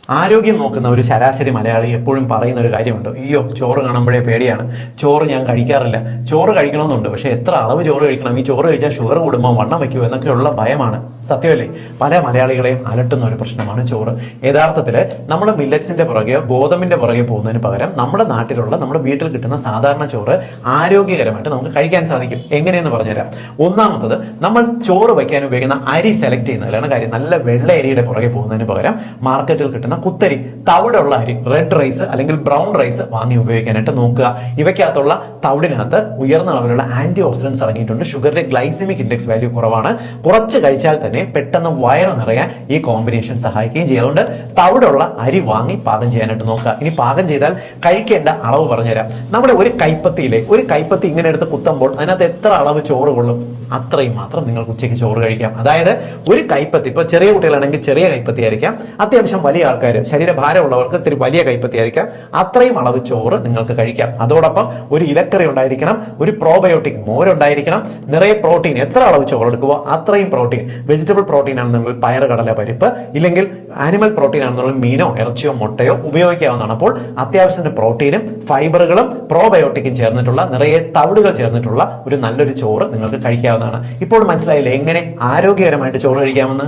ആരോഗ്യം നോക്കുന്ന ഒരു ശരാശരി മലയാളി എപ്പോഴും പറയുന്ന ഒരു കാര്യമുണ്ട്. അയ്യോ, ചോറ് കാണുമ്പോഴേ പേടിയാണ്, ചോറ് ഞാൻ കഴിക്കാറില്ല. ചോറ് കഴിക്കണമെന്നുണ്ട്, പക്ഷെ എത്ര അളവ് ചോറ് കഴിക്കണം, ഈ ചോറ് കഴിച്ചാൽ ഷുഗർ കൂടുമ്പോൾ വണ്ണം വയ്ക്കുമോ എന്നൊക്കെയുള്ള ഭയമാണ്. സത്യമല്ലേ? പല മലയാളികളെയും അലട്ടുന്ന ഒരു പ്രശ്നമാണ് ചോറ്. യഥാർത്ഥത്തിൽ നമ്മൾ മില്ലറ്റ്സിന്റെ പുറകെയോ ഗോതമ്പിന്റെ പുറകെ പോകുന്നതിന് പകരം നമ്മുടെ നാട്ടിലുള്ള നമ്മുടെ വീട്ടിൽ കിട്ടുന്ന സാധാരണ ചോറ് ആരോഗ്യകരമായിട്ട് നമുക്ക് കഴിക്കാൻ സാധിക്കും. എങ്ങനെയെന്ന് പറഞ്ഞുതരാം. ഒന്നാമത്തത്, നമ്മൾ ചോറ് വയ്ക്കാൻ ഉപയോഗിക്കുന്ന അരി സെലക്ട് ചെയ്യുന്നതിലാണ് കാര്യം. നല്ല വെള്ള അരിയുടെ പുറകെ പോകുന്നതിന് പകരം മാർക്കറ്റിൽ കിട്ടുന്ന കുത്തരി, തവിടുള്ള അരി, റെഡ് റൈസ് അല്ലെങ്കിൽ ബ്രൗൺ റൈസ് വാങ്ങി ഉപയോഗിക്കാനായിട്ട് നോക്കുക. ഇവയ്ക്കകത്തുള്ള തവിടിനകത്ത് ഉയർന്ന അളവിലുള്ള ആന്റി ഓക്സിഡൻസ് അടങ്ങിയിട്ടുണ്ട്. ഷുഗറിന്റെ ഗ്ലൈസിമിക് ഇൻഡെക്സ് വാല്യൂ കുറവാണ്. കുറച്ച് കഴിച്ചാൽ തന്നെ പെട്ടെന്ന് വയറ് നിറയാൻ ഈ കോമ്പിനേഷൻ സഹായിക്കുകയും ചെയ്യും. അതുകൊണ്ട് തവിടുള്ള അരി വാങ്ങി പാകം ചെയ്യാനായിട്ട് നോക്കുക. ഇനി പാകം ചെയ്താൽ കഴിക്കേണ്ട അളവ് പറഞ്ഞുതരാം. നമ്മുടെ ഒരു കൈപ്പത്തി ഇങ്ങനെ എടുത്ത് കുത്തുമ്പോൾ അതിനകത്ത് എത്ര അളവ് ചോറ് കൊള്ളും, അത്രയും മാത്രം നിങ്ങൾക്ക് ഉച്ചയ്ക്ക് ചോറ് കഴിക്കാം. അതായത് ഒരു കൈപ്പത്തി, ഇപ്പൊ ചെറിയ കുട്ടികളാണെങ്കിൽ ചെറിയ കൈപ്പത്തി ആയിരിക്കാം, അത്യാവശ്യം വലിയ ആൾക്കാർ ശരീരഭാരമുള്ളവർക്ക് ഇത്തിരി വലിയ കൈപ്പത്തി ആയിരിക്കാം, അത്രയും അളവ് ചോറ് നിങ്ങൾക്ക് കഴിക്കാം. അതോടൊപ്പം ഒരു ഇലക്കറി ഉണ്ടായിരിക്കണം, ഒരു പ്രോബയോട്ടിക് മോരുണ്ടായിരിക്കണം, നിറയെ പ്രോട്ടീൻ. എത്ര അളവ് ചോറ് എടുക്കുമോ അത്രയും പ്രോട്ടീൻ. വെജിറ്റബിൾ പ്രോട്ടീൻ ആണെന്നുണ്ടെങ്കിൽ പയറ്, കടല, പരിപ്പ്, ഇല്ലെങ്കിൽ ആനിമൽ പ്രോട്ടീൻ ആണെന്നുണ്ടെങ്കിൽ മീനോ ഇറച്ചിയോ മുട്ടയോ ഉപയോഗിക്കാവുന്നതാണ്. അപ്പോൾ അത്യാവശ്യത്തിന് പ്രോട്ടീനും ഫൈബറുകളും പ്രോബയോട്ടിക്കും ചേർന്നിട്ടുള്ള, നിറയെ തവിടുകൾ ചേർന്നിട്ടുള്ള ഒരു നല്ലൊരു ചോറ് നിങ്ങൾക്ക് കഴിക്കാവുന്നതാണ്. ഇപ്പോൾ മനസ്സിലായില്ലേ എങ്ങനെ ആരോഗ്യകരമായിട്ട് ചോറ് കഴിക്കാമെന്ന്?